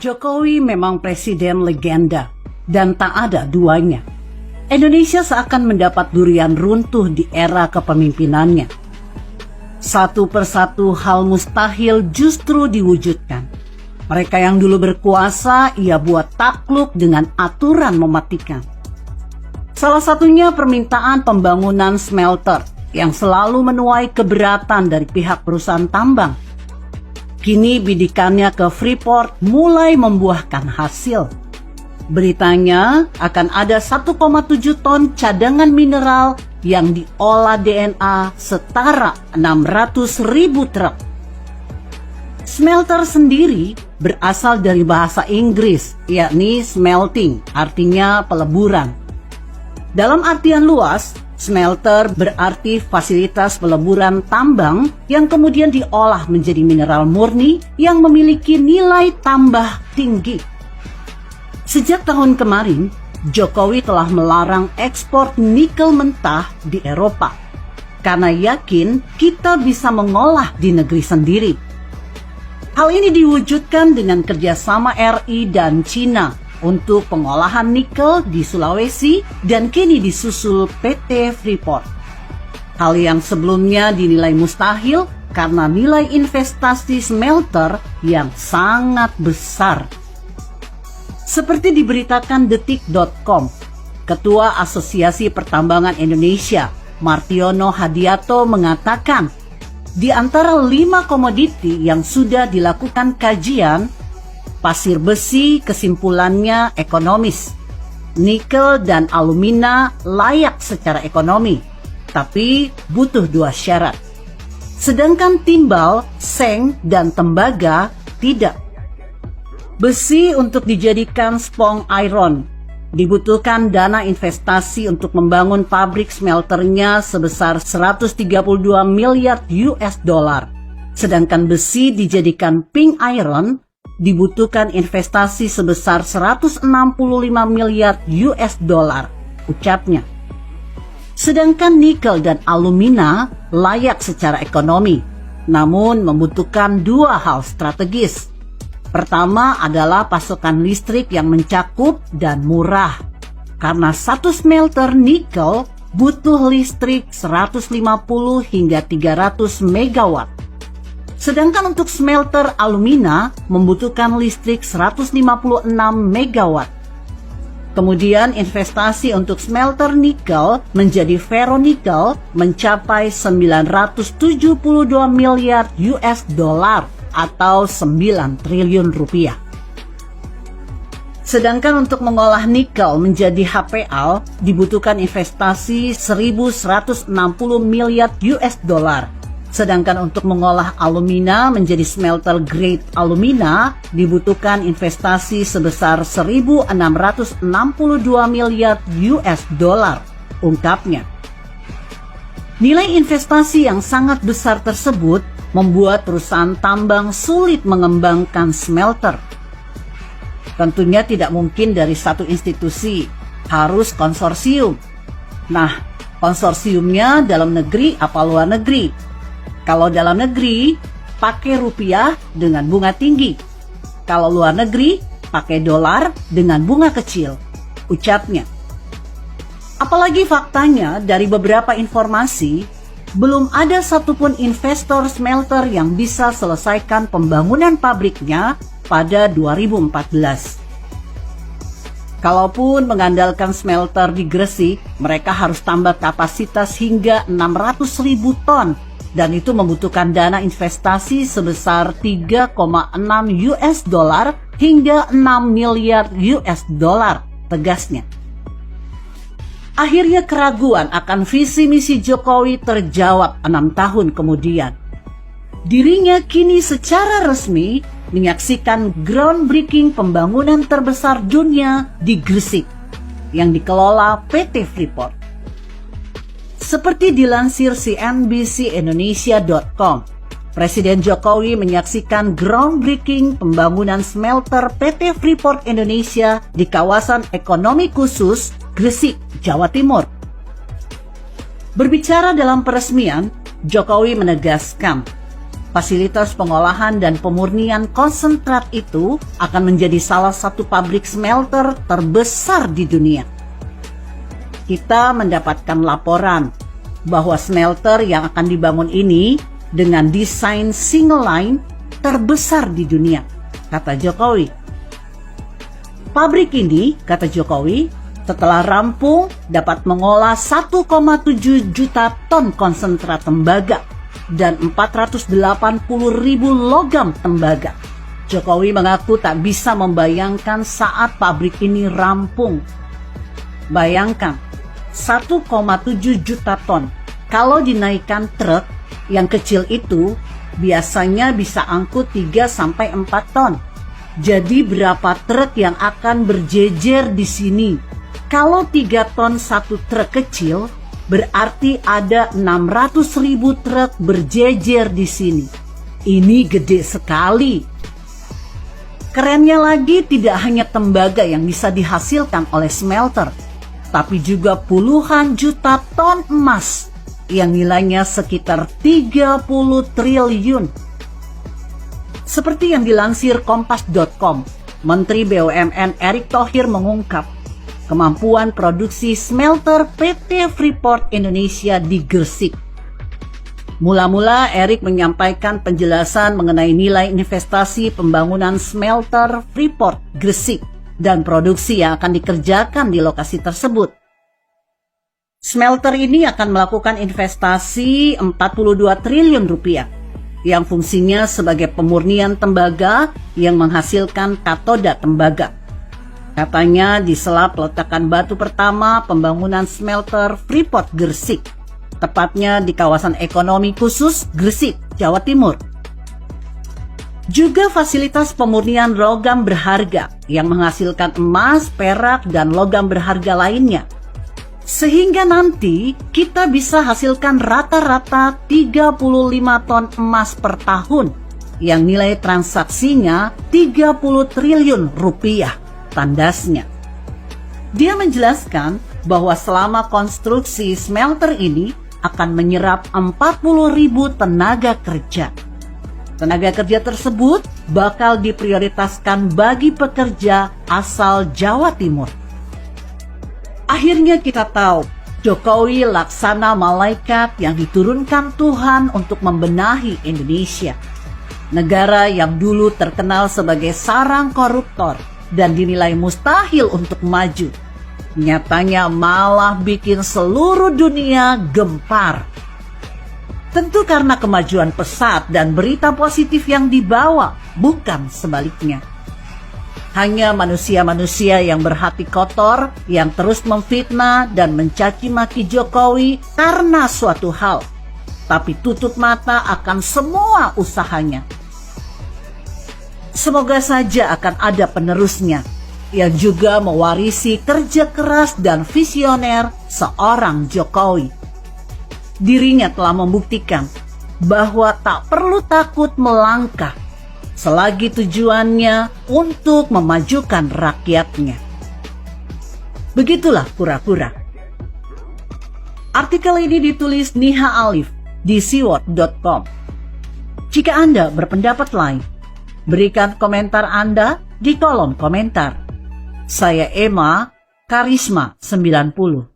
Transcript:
Jokowi memang presiden legenda dan tak ada duanya. Indonesia seakan mendapat durian runtuh di era kepemimpinannya. Satu persatu hal mustahil justru diwujudkan. Mereka yang dulu berkuasa ia buat takluk dengan aturan mematikan. Salah satunya permintaan pembangunan smelter yang selalu menuai keberatan dari pihak perusahaan tambang. Kini bidikannya ke Freeport mulai membuahkan hasil. Beritanya akan ada 1,7 ton cadangan mineral yang diolah DNA setara 600.000 truk. Smelter sendiri berasal dari bahasa Inggris, yakni smelting, artinya peleburan. Dalam artian luas, smelter berarti fasilitas peleburan tambang yang kemudian diolah menjadi mineral murni yang memiliki nilai tambah tinggi. Sejak tahun kemarin, Jokowi telah melarang ekspor nikel mentah di Eropa karena yakin kita bisa mengolah di negeri sendiri. Hal ini diwujudkan dengan kerjasama RI dan Cina untuk pengolahan nikel di Sulawesi dan kini disusul PT Freeport. Hal yang sebelumnya dinilai mustahil karena nilai investasi smelter yang sangat besar. Seperti diberitakan detik.com, Ketua Asosiasi Pertambangan Indonesia, Martiono Hadiato mengatakan, di antara 5 komoditi yang sudah dilakukan kajian, pasir besi kesimpulannya ekonomis. Nikel dan alumina layak secara ekonomi, tapi butuh 2 syarat. Sedangkan timbal, seng, dan tembaga tidak. Besi untuk dijadikan spong iron. Dibutuhkan dana investasi untuk membangun pabrik smelternya sebesar 132 miliar US dollar. Sedangkan besi dijadikan pink iron dibutuhkan investasi sebesar 165 miliar US dollar, ucapnya. Sedangkan nikel dan alumina layak secara ekonomi, namun membutuhkan 2 hal strategis. Pertama adalah pasokan listrik yang mencakup dan murah, karena satu smelter nikel butuh listrik 150 hingga 300 megawatt. Sedangkan untuk smelter alumina membutuhkan listrik 156 megawatt. Kemudian investasi untuk smelter nikel menjadi ferronikel mencapai 972 miliar US dollar atau 9 triliun rupiah. Sedangkan untuk mengolah nikel menjadi HPA dibutuhkan investasi 1.160 miliar US dollar. Sedangkan untuk mengolah alumina menjadi smelter grade alumina dibutuhkan investasi sebesar 1.662 miliar US dollar, ungkapnya. Nilai investasi yang sangat besar tersebut membuat perusahaan tambang sulit mengembangkan smelter. Tentunya tidak mungkin dari satu institusi, harus konsorsium. Nah, konsorsiumnya dalam negeri apa luar negeri? Kalau dalam negeri, pakai rupiah dengan bunga tinggi. Kalau luar negeri, pakai dolar dengan bunga kecil, ucapnya. Apalagi faktanya dari beberapa informasi, belum ada satupun investor smelter yang bisa selesaikan pembangunan pabriknya pada 2014. Kalaupun mengandalkan smelter di Gresik, mereka harus tambah kapasitas hingga 600.000 ton dan itu membutuhkan dana investasi sebesar 3,6 US dollar hingga 6 miliar US dollar, tegasnya. Akhirnya keraguan akan visi misi Jokowi terjawab 6 tahun kemudian. Dirinya kini secara resmi menyaksikan groundbreaking pembangunan terbesar dunia di Gresik yang dikelola PT Freeport. Seperti dilansir CNBCindonesia.com, Presiden Jokowi menyaksikan groundbreaking pembangunan smelter PT Freeport Indonesia di kawasan ekonomi khusus Gresik, Jawa Timur. Berbicara dalam peresmian, Jokowi menegaskan, fasilitas pengolahan dan pemurnian konsentrat itu akan menjadi salah satu pabrik smelter terbesar di dunia. Kita mendapatkan laporan bahwa smelter yang akan dibangun ini dengan desain single line terbesar di dunia, kata Jokowi. Pabrik ini, kata Jokowi, setelah rampung dapat mengolah 1,7 juta ton konsentrat tembaga dan 480.000 logam tembaga. Jokowi mengaku tak bisa membayangkan saat pabrik ini rampung. Bayangkan, 1,7 juta ton. Kalau dinaikkan truk yang kecil itu, biasanya bisa angkut 3-4 ton. Jadi berapa truk yang akan berjejer di sini? Kalau 3 ton satu truk kecil, berarti ada 600.000 truk berjejer di sini. Ini gede sekali. Kerennya lagi, tidak hanya tembaga yang bisa dihasilkan oleh smelter, tapi juga puluhan juta ton emas yang nilainya sekitar 30 triliun. Seperti yang dilansir Kompas.com, Menteri BUMN Erick Thohir mengungkap kemampuan produksi smelter PT Freeport Indonesia di Gresik. Mula-mula Erick menyampaikan penjelasan mengenai nilai investasi pembangunan smelter Freeport Gresik dan produksi yang akan dikerjakan di lokasi tersebut. Smelter ini akan melakukan investasi 42 triliun rupiah yang fungsinya sebagai pemurnian tembaga yang menghasilkan katoda tembaga. Katanya di sela peletakan batu pertama pembangunan smelter Freeport Gresik, tepatnya di kawasan ekonomi khusus Gresik, Jawa Timur. Juga fasilitas pemurnian logam berharga yang menghasilkan emas, perak, dan logam berharga lainnya. Sehingga nanti kita bisa hasilkan rata-rata 35 ton emas per tahun yang nilai transaksinya 30 triliun rupiah, tandasnya. Dia menjelaskan bahwa selama konstruksi smelter ini akan menyerap 40.000 tenaga kerja. Tenaga kerja tersebut bakal diprioritaskan bagi pekerja asal Jawa Timur. Akhirnya kita tahu, Jokowi laksana malaikat yang diturunkan Tuhan untuk membenahi Indonesia. Negara yang dulu terkenal sebagai sarang koruptor dan dinilai mustahil untuk maju, nyatanya malah bikin seluruh dunia gempar. Tentu karena kemajuan pesat dan berita positif yang dibawa, bukan sebaliknya. Hanya manusia-manusia yang berhati kotor yang terus memfitnah dan mencaci maki Jokowi karena suatu hal, tapi tutup mata akan semua usahanya. Semoga saja akan ada penerusnya yang juga mewarisi kerja keras dan visioner seorang Jokowi. Dirinya telah membuktikan bahwa tak perlu takut melangkah selagi tujuannya untuk memajukan rakyatnya. Begitulah kura-kura. Artikel ini ditulis Niha Alif di siwot.com. Jika Anda berpendapat lain, berikan komentar Anda di kolom komentar. Saya Emma, Karisma 90.